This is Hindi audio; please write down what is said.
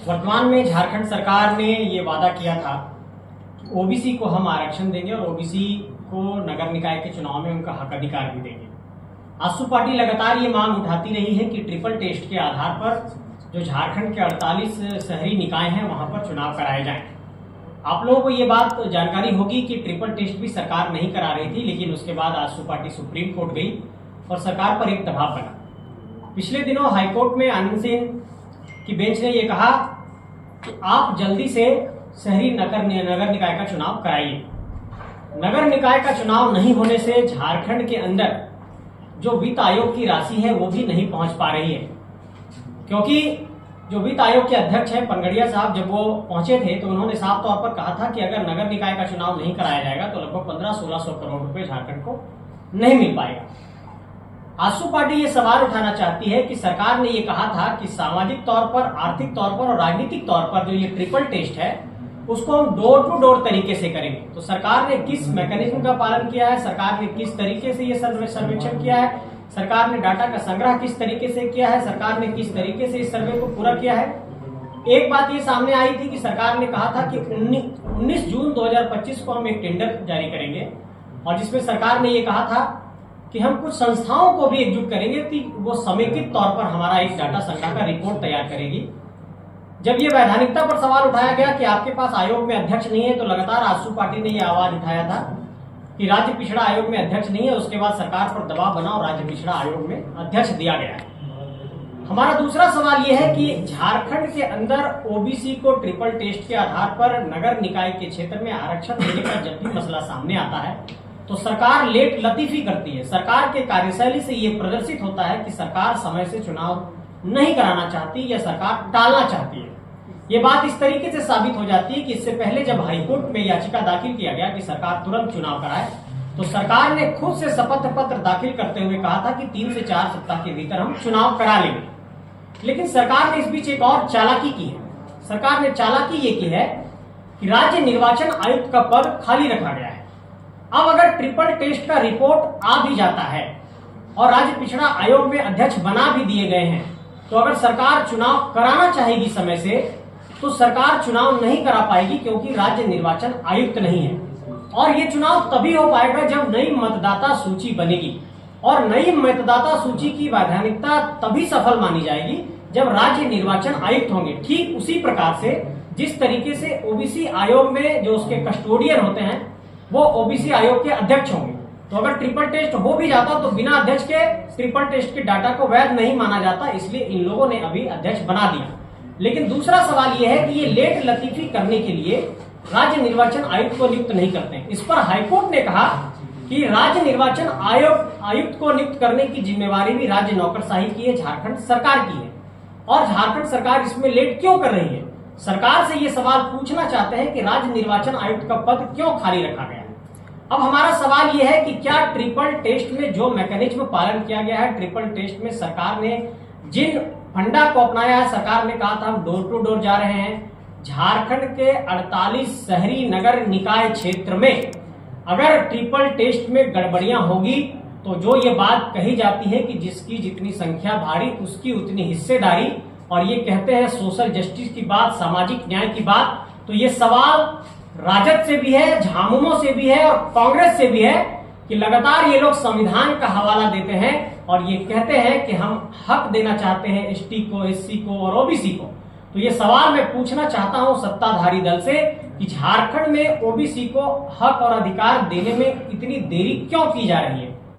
वर्तमान में झारखंड सरकार ने ये वादा किया था कि ओबीसी को हम आरक्षण देंगे और ओबीसी को नगर निकाय के चुनाव में उनका हक अधिकार भी देंगे। आसू पार्टी लगातार ये मांग उठाती रही है कि ट्रिपल टेस्ट के आधार पर जो झारखंड के 48 शहरी निकाय हैं वहां पर चुनाव कराए जाएं। आप लोगों को ये बात जानकारी होगी कि ट्रिपल टेस्ट भी सरकार नहीं करा रही थी, लेकिन उसके बाद आसू पार्टी सुप्रीम कोर्ट गई और सरकार पर एक दबाव बना। पिछले दिनों हाईकोर्ट में आनंद सिंह की बेंच ने यह कहा कि आप जल्दी से शहरी नगर निकाय का चुनाव कराइए। नगर निकाय का चुनाव नहीं होने से झारखंड के अंदर जो वित्त आयोग की राशि है वो भी नहीं पहुंच पा रही है, क्योंकि जो वित्त आयोग के अध्यक्ष हैं पनगड़िया साहब, जब वो पहुंचे थे तो उन्होंने साफ तौर पर कहा था कि अगर नगर निकाय का चुनाव नहीं कराया जाएगा तो लगभग 1500-1600 करोड़ रुपए झारखंड को नहीं मिल पाएगा। आसू पार्टी ये सवाल उठाना चाहती है कि सरकार ने ये कहा था कि सामाजिक तौर पर, आर्थिक तौर पर और राजनीतिक तौर पर जो ये ट्रिपल टेस्ट है उसको हम डोर टू डोर तरीके से करेंगे। तो सरकार ने किस मैकेनिज्म का पालन किया है, सरकार ने किस तरीके से ये सर्वेक्षण किया है, सरकार ने डाटा का संग्रह किस तरीके से किया है, सरकार ने किस तरीके से इस सर्वे को पूरा किया है। एक बात ये सामने आई थी कि सरकार ने कहा था कि 19 जून 2025 को हम एक टेंडर जारी करेंगे और जिसमें सरकार ने ये कहा था कि हम कुछ संस्थाओं को भी एकजुट करेंगे कि वो समेकित तौर पर हमारा इस डाटा संग्रह का रिपोर्ट तैयार करेगी। जब ये वैधानिकता पर सवाल उठाया गया कि आपके पास आयोग में अध्यक्ष नहीं है, तो लगातार आसू पार्टी ने यह आवाज उठाया था कि राज्य पिछड़ा आयोग में अध्यक्ष नहीं है। उसके बाद सरकार पर दबाव बना और राज्य पिछड़ा आयोग में अध्यक्ष दिया गया है। हमारा दूसरा सवाल यह है कि झारखंड के अंदर ओबीसी को ट्रिपल टेस्ट के आधार पर नगर निकाय के क्षेत्र में आरक्षण देने का जब भी मसला सामने आता है तो सरकार लेट लतीफी करती है। सरकार के कार्यशैली से यह प्रदर्शित होता है कि सरकार समय से चुनाव नहीं कराना चाहती या सरकार टालना चाहती है। ये बात इस तरीके से साबित हो जाती है कि इससे पहले जब हाईकोर्ट में याचिका दाखिल किया गया कि सरकार तुरंत चुनाव कराए, तो सरकार ने खुद से शपथ पत्र दाखिल करते हुए कहा था कि 3 से 4 सप्ताह के भीतर हम चुनाव करा लेंगे। लेकिन सरकार ने इस बीच एक और चालाकी की है। सरकार ने चालाकी ये की है कि राज्य निर्वाचन आयुक्त का पद खाली रखा गया है। अब अगर ट्रिपल टेस्ट का रिपोर्ट आ भी जाता है और राज्य पिछड़ा आयोग में अध्यक्ष बना भी दिए गए हैं, तो अगर सरकार चुनाव कराना चाहेगी समय से तो सरकार चुनाव नहीं करा पाएगी, क्योंकि राज्य निर्वाचन आयुक्त नहीं है। और ये चुनाव तभी हो पाएगा जब नई मतदाता सूची बनेगी, और नई मतदाता सूची की वैधानिकता तभी सफल मानी जाएगी जब राज्य निर्वाचन आयुक्त होंगे। ठीक उसी प्रकार से जिस तरीके से ओबीसी आयोग में जो उसके कस्टोडियन होते हैं वो ओबीसी आयोग के अध्यक्ष होंगे। तो अगर ट्रिपल टेस्ट हो भी जाता तो बिना अध्यक्ष के ट्रिपल टेस्ट के डाटा को वैध नहीं माना जाता, इसलिए इन लोगों ने अभी अध्यक्ष बना दिया। लेकिन दूसरा सवाल यह है कि ये लेट लतीफी करने के लिए राज्य निर्वाचन आयुक्त को नियुक्त नहीं करते हैं। इस पर हाईकोर्ट ने कहा कि राज्य निर्वाचन आयुक्त को नियुक्त करने की जिम्मेवारी भी राज्य नौकरशाही की है, झारखंड सरकार की है। और झारखंड सरकार इसमें लेट क्यों कर रही है? सरकार से ये सवाल पूछना चाहते हैं कि राज्य निर्वाचन आयुक्त का पद क्यों खाली रखा गया है। अब हमारा सवाल यह है कि क्या ट्रिपल टेस्ट में जो मैकेनिज्म पालन किया गया है, ट्रिपल टेस्ट में सरकार ने जिन फंडा को अपनाया है, सरकार ने कहा था हम डोर टू डोर जा रहे हैं, झारखंड के 48 शहरी नगर निकाय क्षेत्र में अगर ट्रिपल टेस्ट में गड़बड़ियां होगी तो जो ये बात कही जाती है कि जिसकी जितनी संख्या भारी उसकी उतनी हिस्सेदारी, और ये कहते हैं सोशल जस्टिस की बात, सामाजिक न्याय की बात, तो ये सवाल राजद से भी है, झामुमो से भी है और कांग्रेस से भी है कि लगातार ये लोग संविधान का हवाला देते हैं और ये कहते हैं कि हम हक देना चाहते हैं एसटी को, एससी को और ओबीसी को। तो ये सवाल मैं पूछना चाहता हूं सत्ताधारी दल से कि झारखंड में ओबीसी को हक और अधिकार देने में इतनी देरी क्यों की जा रही है?